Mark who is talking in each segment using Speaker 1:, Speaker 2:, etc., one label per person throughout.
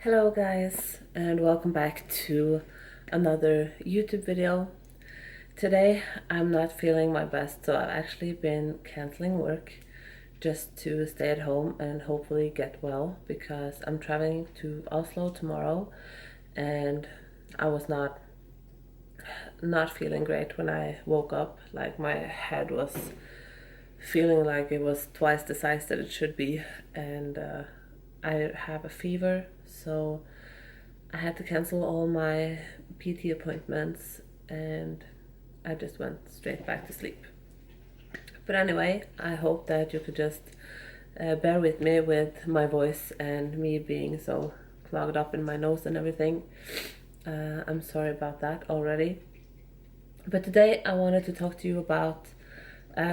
Speaker 1: Hello guys, and welcome back to another YouTube video. Today I'm not feeling my best, so I've actually been canceling work just to stay at home and hopefully get well, because I'm traveling to Oslo tomorrow and I was not feeling great when I woke up. Like, my head was feeling like it was twice the size that it should be, and I have a fever, so I had to cancel all my PT appointments and I just went straight back to sleep. But anyway, I hope that you could just bear with me with my voice and me being so clogged up in my nose and everything. I'm sorry about that already. But today I wanted to talk to you about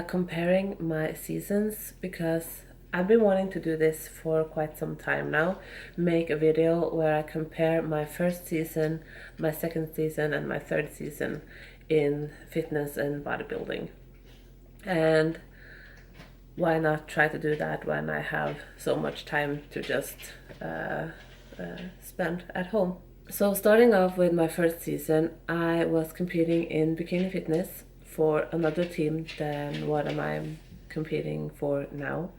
Speaker 1: comparing my seasons, because I've been wanting to do this for quite some time now. Make a video where I compare my first season, my second season, and my third season in fitness and bodybuilding. And why not try to do that when I have so much time to just spend at home? So starting off with my first season, I was competing in bikini fitness for another team than what I'm competing for now.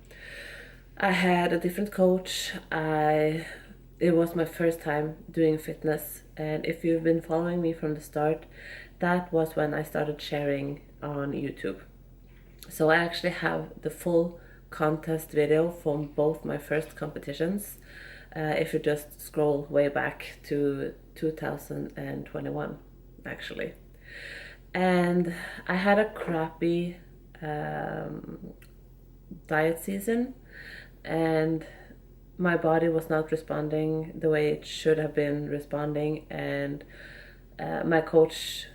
Speaker 1: I had a different coach. It was my first time doing fitness, and if you've been following me from the start, that was when I started sharing on YouTube. So I actually have the full contest video from both my first competitions, if you just scroll way back to 2021 actually. And I had a crappy diet season, and my body was not responding the way it should have been responding, and my coach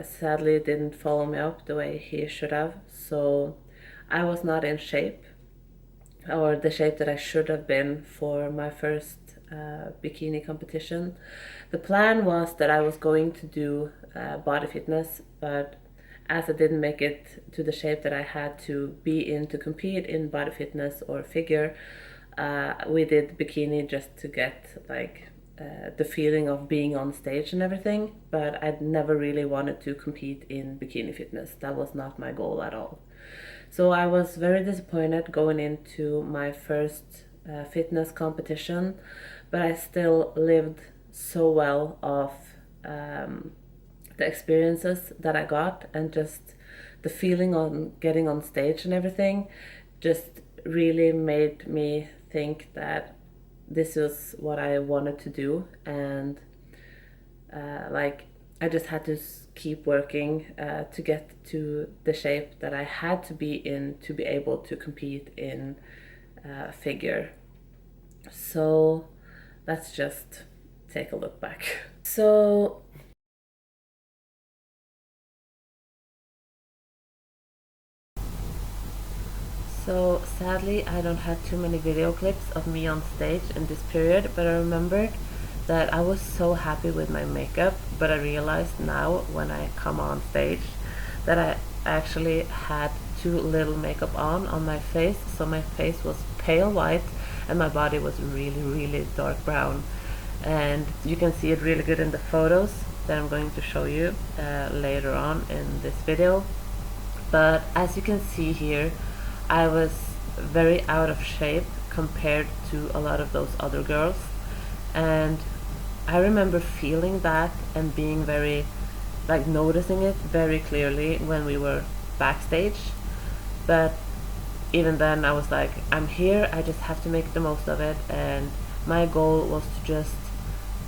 Speaker 1: sadly didn't follow me up the way he should have, so I was not in shape, or the shape that I should have been for my first bikini competition. The plan was that I was going to do body fitness, but as I didn't make it to the shape that I had to be in to compete in body fitness or figure, we did bikini just to get like the feeling of being on stage and everything, but I'd never really wanted to compete in bikini fitness. That was not my goal at all. So I was very disappointed going into my first fitness competition, but I still lived so well off the experiences that I got, and just the feeling on getting on stage and everything just really made me think that this was what I wanted to do. And I just had to keep working to get to the shape that I had to be in to be able to compete in figure. So let's just take a look back. So sadly I don't have too many video clips of me on stage in this period, but I remembered that I was so happy with my makeup, but I realized now when I come on stage that I actually had too little makeup on my face, so my face was pale white and my body was really dark brown. And you can see it really good in the photos that I'm going to show you later on in this video. But as you can see here, I was very out of shape compared to a lot of those other girls, and I remember feeling that and being very, like, noticing it very clearly when we were backstage. But even then I was like, I'm here, I just have to make the most of it, and my goal was to just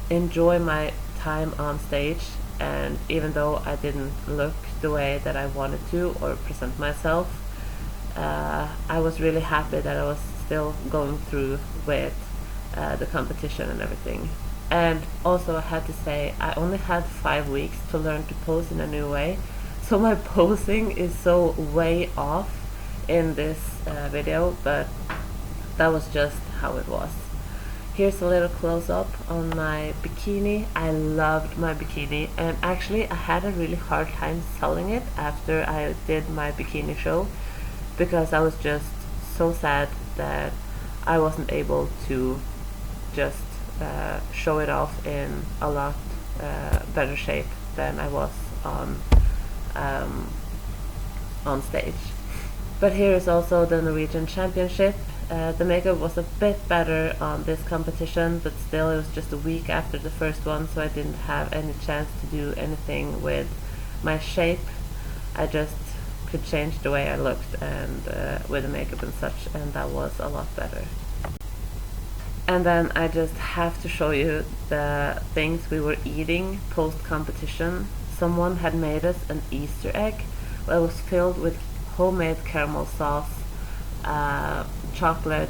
Speaker 1: enjoy my time on stage. And even though I didn't look the way that I wanted to or present myself, I was really happy that I was still going through with the competition and everything. And also I had to say, I only had 5 weeks to learn to pose in a new way, so my posing is so way off in this video, but that was just how it was. Here's a little close-up on my bikini. I loved my bikini, and actually I had a really hard time selling it after I did my bikini show, because I was just so sad that I wasn't able to just show it off in a lot better shape than I was um, on stage. But here is also the Norwegian Championship. The makeup was a bit better on this competition, but still it was just a week after the first one, so I didn't have any chance to do anything with my shape. I just could change the way I looked and with the makeup and such, and that was a lot better. And then I just have to show you the things we were eating post-competition. Someone had made us an Easter egg that was filled with homemade caramel sauce, chocolate,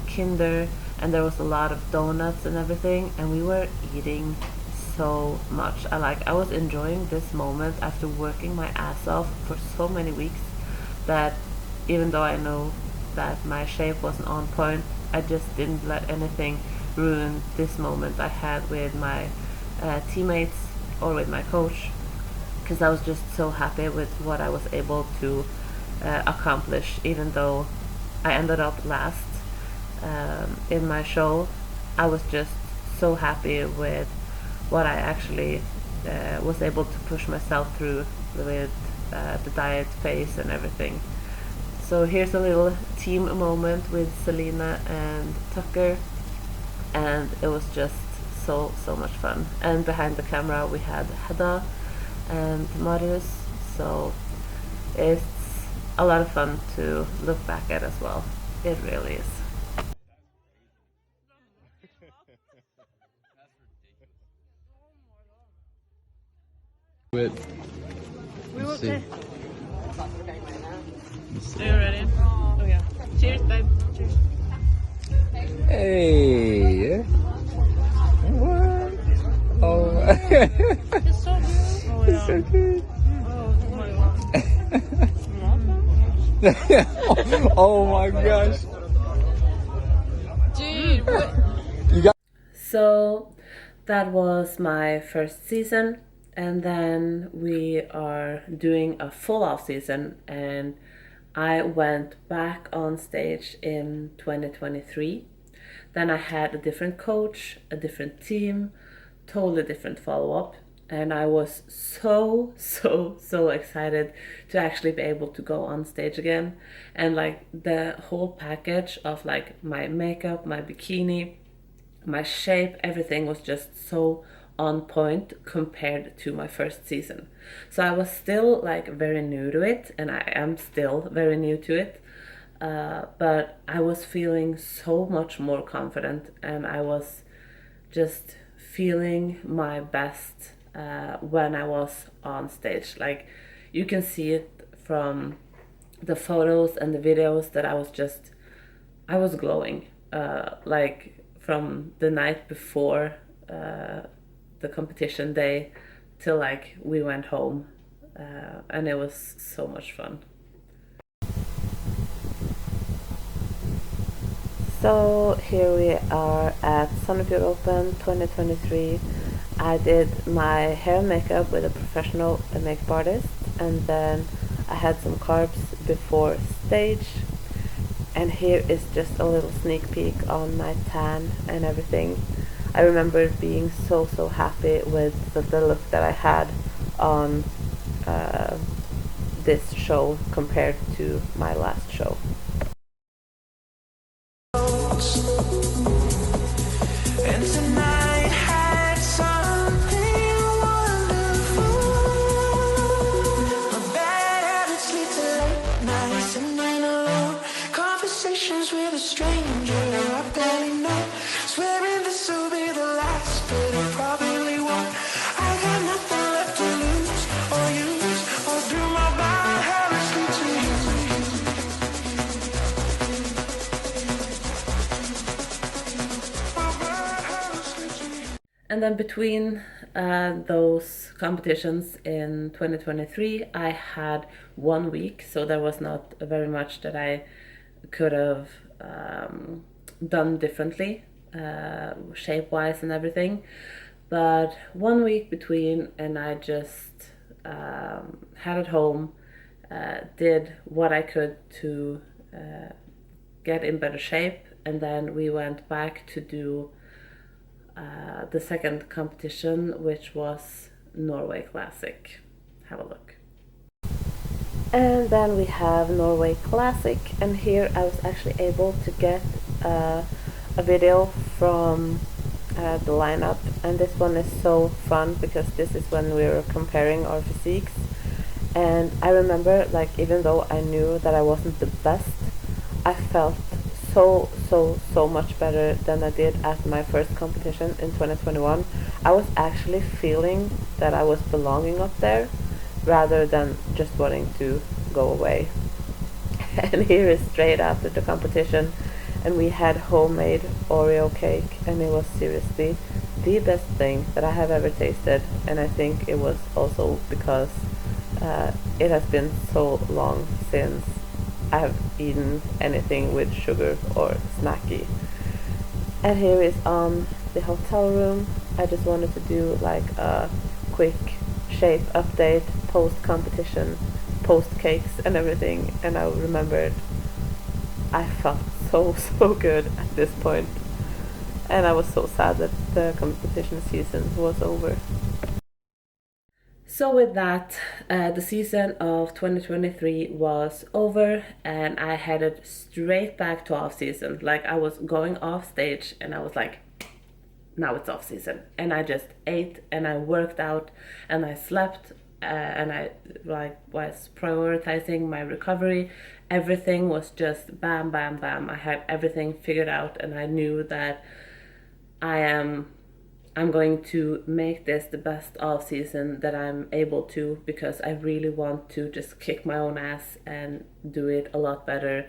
Speaker 1: Kinder, and there was a lot of donuts and everything, and we were eating so much. I was enjoying this moment after working my ass off for so many weeks, that even though I know that my shape wasn't on point, I just didn't let anything ruin this moment I had with my teammates or with my coach, because I was just so happy with what I was able to accomplish. Even though I ended up last in my show, I was just so happy with what I actually was able to push myself through with the diet phase and everything. So here's a little team moment with Selena and Tucker, and it was just so much fun. And behind the camera we had Hedda and Marius, so it's a lot of fun to look back at as well. It really is.
Speaker 2: Wait.
Speaker 3: We will
Speaker 2: See.
Speaker 3: Are you ready? Oh yeah. Cheers, babe. Cheers.
Speaker 2: Hey. What? Oh.
Speaker 3: It's so good. Oh yeah.
Speaker 2: So good.
Speaker 3: Oh my god.
Speaker 2: Oh my gosh.
Speaker 3: Dude, what?
Speaker 2: You got.
Speaker 1: So that was my first season, and then we are doing a full off season, and I went back on stage in 2023. Then I had a different coach, a different team, totally different follow-up, and I was so excited to actually be able to go on stage again. And like the whole package of like my makeup, my bikini, my shape, everything was just so on point compared to my first season. So I was still like very new to it, and I am still very new to it, but I was feeling so much more confident, and I was just feeling my best when I was on stage. Like you can see it from the photos and the videos that I was glowing, like from the night before the competition day till like we went home, and it was so much fun. So here we are at Sandefjord Open 2023. I did my hair and makeup with a professional makeup artist, and then I had some carbs before stage. And here is just a little sneak peek on my tan and everything. I remember being so happy with the look that I had on this show compared to my last show.
Speaker 4: And tonight had something wonderful. My bad habits lead to late nights and then alone conversations with a stranger I barely know. Swearing this will be the last, but it probably won't. I got nothing left to lose or use, or do my bad habits lead to you?
Speaker 1: And then between those competitions in 2023, I had 1 week, so there was not very much that I could have done differently, shape-wise and everything. But 1 week between, and I just had at home, did what I could to get in better shape, and then we went back to do the second competition, which was Norway Classic. Have a look. And then we have Norway Classic, and here I was actually able to get a video from the lineup, and this one is so fun because this is when we were comparing our physiques. And I remember, like, even though I knew that I wasn't the best, I felt so much better than I did at my first competition in 2021. I was actually feeling that I was belonging up there rather than just wanting to go away. And here is straight after the competition, and we had homemade Oreo cake, and it was seriously the best thing that I have ever tasted. And I think it was also because it has been so long since I have eaten anything with sugar or snacky. And here is the hotel room. I just wanted to do like a quick shape update, post competition, post cakes and everything. And I remembered I felt so good at this point, and I was so sad that the competition season was over. So with that, the season of 2023 was over, and I headed straight back to off season. Like, I was going off stage and I was like, now it's off season. And I just ate and I worked out and I slept, and I like was prioritizing my recovery. Everything was just bam, bam, bam. I had everything figured out, and I knew that I'm going to make this the best off season that I'm able to, because I really want to just kick my own ass and do it a lot better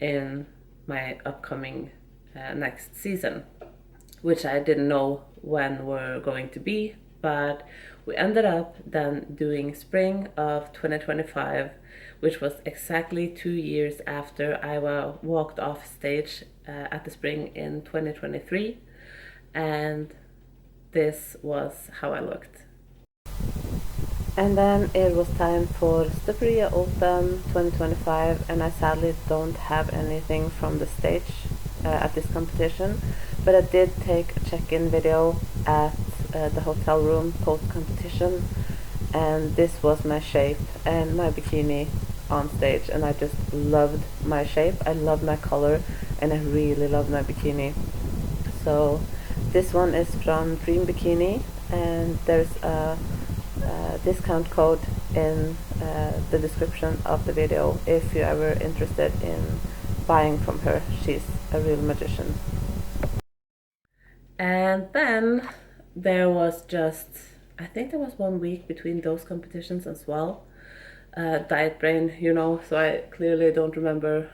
Speaker 1: in my upcoming next season, which I didn't know when we're going to be, but we ended up then doing spring of 2025, which was exactly 2 years after I walked off stage at the spring in 2023, and this was how I looked. And then it was time for Støperiet Open 2025, and I sadly don't have anything from the stage at this competition, but I did take a check-in video at the hotel room post-competition, and this was my shape and my bikini on stage, and I just loved my shape, I loved my color, and I really loved my bikini. So this one is from Dream Bikini, and there's a discount code in the description of the video if you're ever interested in buying from her. She's a real magician. And then there was just, I think there was 1 week between those competitions as well. Diet brain, you know, so I clearly don't remember,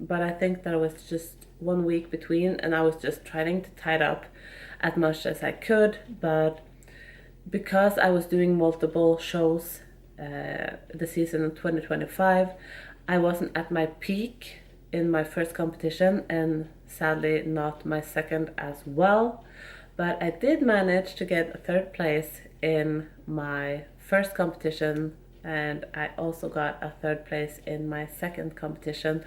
Speaker 1: but I think there was just 1 week between, and I was just trying to tie it up as much as I could. But because I was doing multiple shows the season of 2025, I wasn't at my peak in my first competition, and sadly not my second as well, but I did manage to get a 3rd place in my first competition, and I also got a 3rd place in my second competition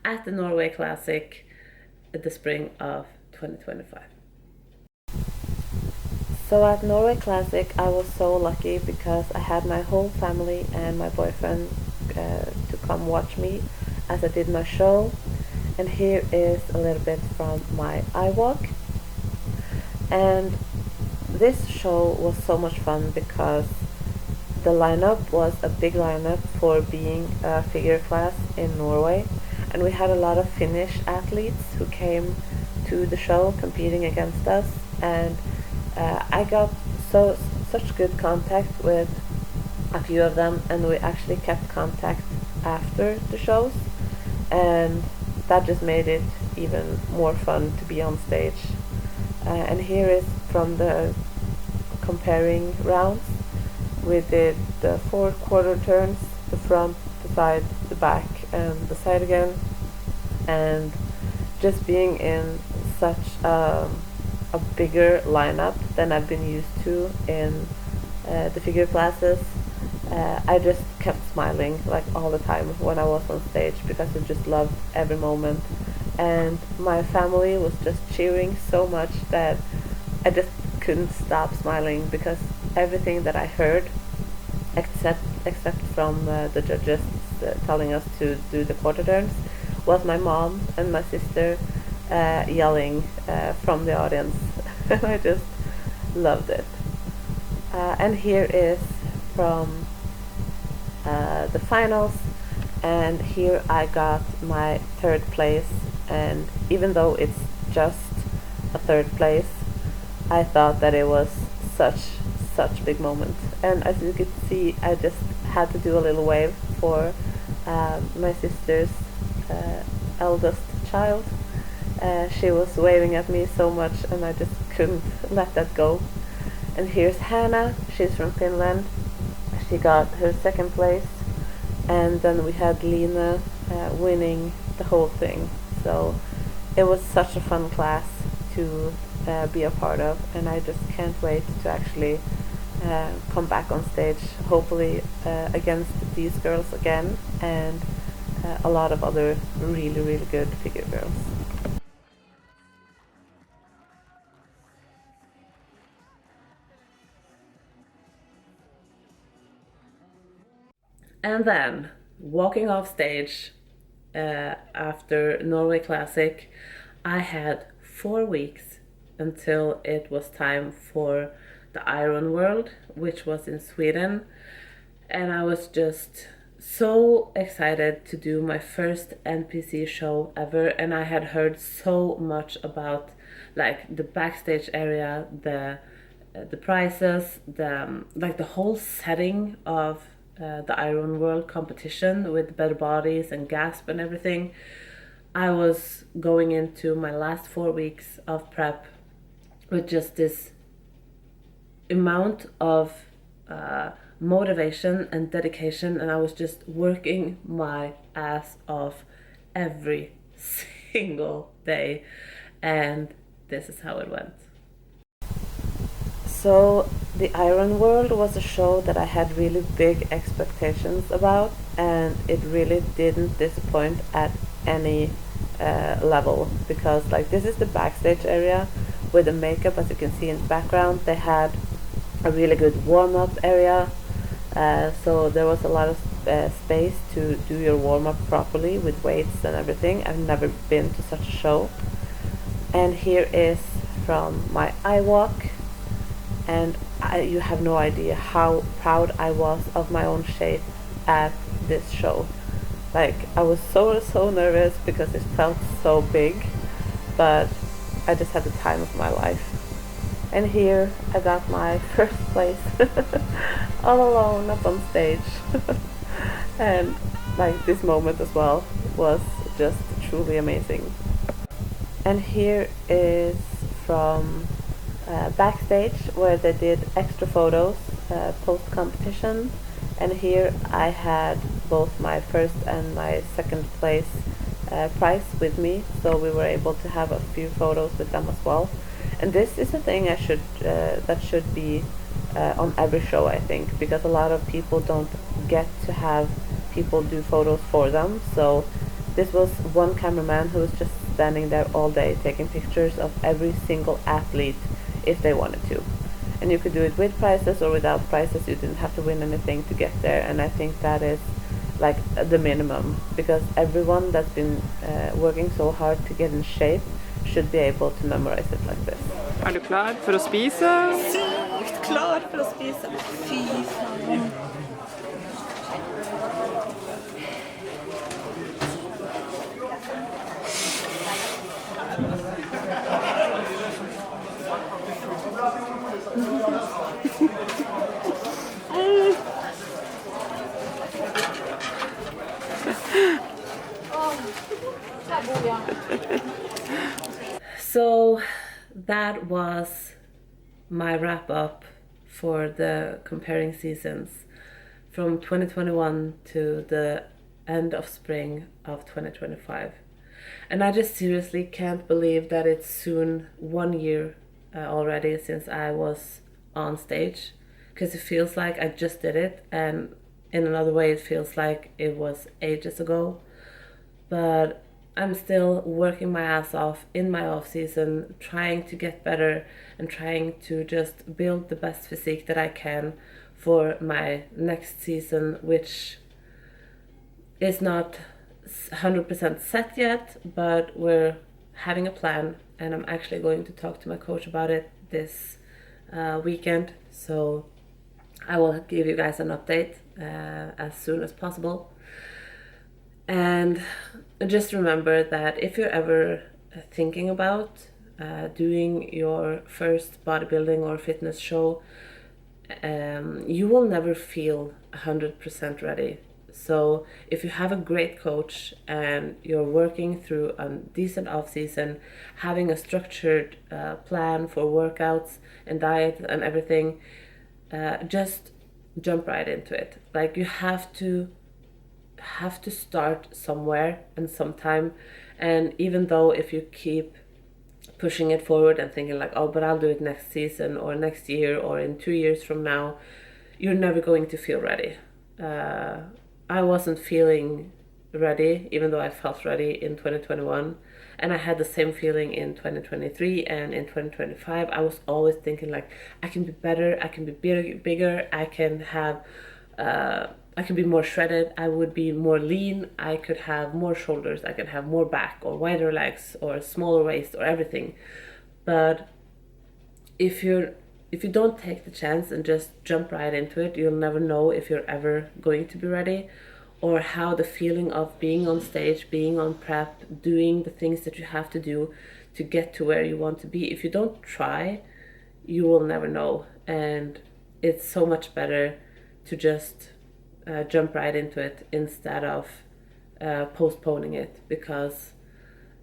Speaker 1: at the Norway Classic at the spring of 2025. So at Norway Classic I was so lucky because I had my whole family and my boyfriend to come watch me as I did my show. And here is a little bit from my eye walk. And this show was so much fun because the lineup was a big lineup for being a figure class in Norway, and we had a lot of Finnish athletes who came to the show competing against us, and I got such good contact with a few of them, and we actually kept contact after the shows, and that just made it even more fun to be on stage. And here is from the comparing rounds. We did the 4 quarter turns, the front, the side, the back, and the side again. And just being in such a bigger lineup than I've been used to in the figure classes, I just kept smiling like all the time when I was on stage because I just loved every moment. And my family was just cheering so much that I just couldn't stop smiling because everything that I heard, except from the judges telling us to do the quarter turns, was my mom and my sister yelling from the audience. And I just loved it. And here is from the finals, and here I got my third place, and even though it's just a third place, I thought that it was such a big moment. And as you could see, I just had to do a little wave for my sister's eldest child. She was waving at me so much, and I just couldn't let that go. And here's Hannah, she's from Finland. She got her second place, and then we had Lina winning the whole thing. So it was such a fun class to be a part of, and I just can't wait to actually come back on stage, hopefully against these girls again, and a lot of other really good figure girls. And then, walking off stage after Norway Classic, I had 4 weeks until it was time for the Iron World, which was in Sweden. And I was just so excited to do my first NPC show ever, and I had heard so much about like the backstage area, the prizes, the whole setting of the Iron World competition with better bodies and gasp and everything. I was going into my last 4 weeks of prep with just this amount of motivation and dedication, and I was just working my ass off every single day, and this is how it went. So the Iron World was a show that I had really big expectations about, and it really didn't disappoint at any level, because like this is the backstage area with the makeup, as you can see in the background. They had a really good warm-up area, so there was a lot of space to do your warm-up properly with weights and everything. I've never been to such a show. And here is from my eye walk, and you have no idea how proud I was of my own shape at this show. Like, I was so nervous because it felt so big, but I just had the time of my life. And here I got my first place all alone up on stage. And like this moment as well was just truly amazing. And here is from backstage, where they did extra photos post competition, and here I had both my first and my second place prize with me, so we were able to have a few photos with them as well. And this is a thing that should be on every show, I think, because a lot of people don't get to have people do photos for them. So this was one cameraman who was just standing there all day taking pictures of every single athlete if they wanted to. And you could do it with prizes or without prizes. You didn't have to win anything to get there, and I think that is like the minimum, because everyone that's been working so hard to get in shape should be able to memorize it like this.
Speaker 3: Er du klar for å spise?
Speaker 5: Sykt klar for å spise. Fy faen.
Speaker 1: So that was my wrap up for the comparing seasons from 2021 to the end of spring of 2025. And I just seriously can't believe that it's soon 1 year already since I was on stage, because it feels like I just did it, and in another way it feels like it was ages ago. But I'm still working my ass off in my off season, trying to get better and trying to just build the best physique that I can for my next season, which is not 100% set yet, but we're having a plan, and I'm actually going to talk to my coach about it this weekend. So I will give you guys an update as soon as possible. And just remember that if you're ever thinking about doing your first bodybuilding or fitness show, you will never feel 100% ready. So if you have a great coach and you're working through a decent off season, having a structured plan for workouts and diet and everything, just jump right into it. Like, you have to start somewhere and sometime. And even though if you keep pushing it forward and thinking like, oh, but I'll do it next season or next year or in 2 years from now, you're never going to feel ready. I wasn't feeling ready, even though I felt ready in 2021, and I had the same feeling in 2023 and in 2025. I was always thinking like, I can be better, I can be bigger, I can have I could be more shredded, I would be more lean, I could have more shoulders, I could have more back or wider legs or smaller waist or everything. But if you don't take the chance and just jump right into it, you'll never know if you're ever going to be ready, or how the feeling of being on stage, being on prep, doing the things that you have to do to get to where you want to be. If you don't try, you will never know. And it's so much better to just jump right into it instead of postponing it, because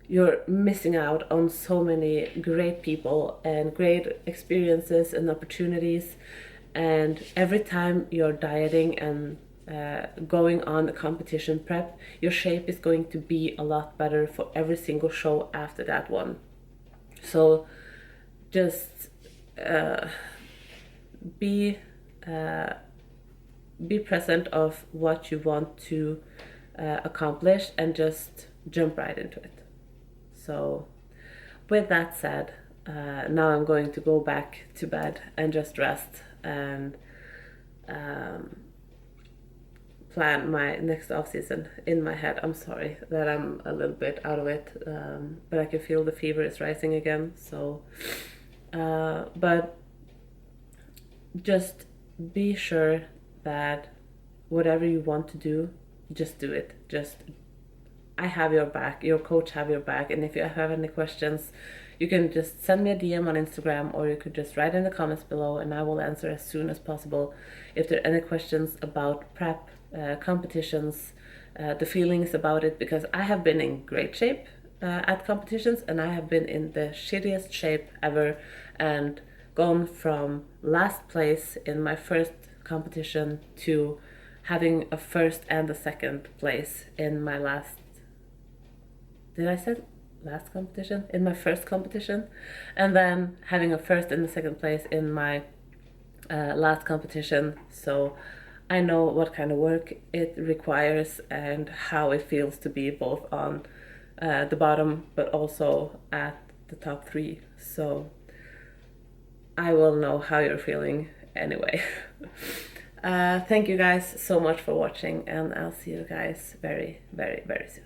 Speaker 1: you're missing out on so many great people and great experiences and opportunities. And every time you're dieting and going on a competition prep, your shape is going to be a lot better for every single show after that one. So just be present of what you want to accomplish and just jump right into it. So with that said, now I'm going to go back to bed and just rest and plan my next off season in my head. I'm sorry that I'm a little bit out of it, but I can feel the fever is rising again. So but just be sure that whatever you want to do, just do it. I have your back, your coach have your back, and if you have any questions, you can just send me a DM on Instagram, or you could just write in the comments below and I will answer as soon as possible. If there are any questions about prep, competitions, the feelings about it, because I have been in great shape at competitions, and I have been in the shittiest shape ever and gone from last place in my first competition to having a first and a second place in my last, did I say last competition? In my first competition, and then having a first and a second place in my last competition. So I know what kind of work it requires and how it feels to be both on the bottom but also at the top 3. So I will know how you're feeling anyway. Thank you guys so much for watching, and I'll see you guys very, very, very soon.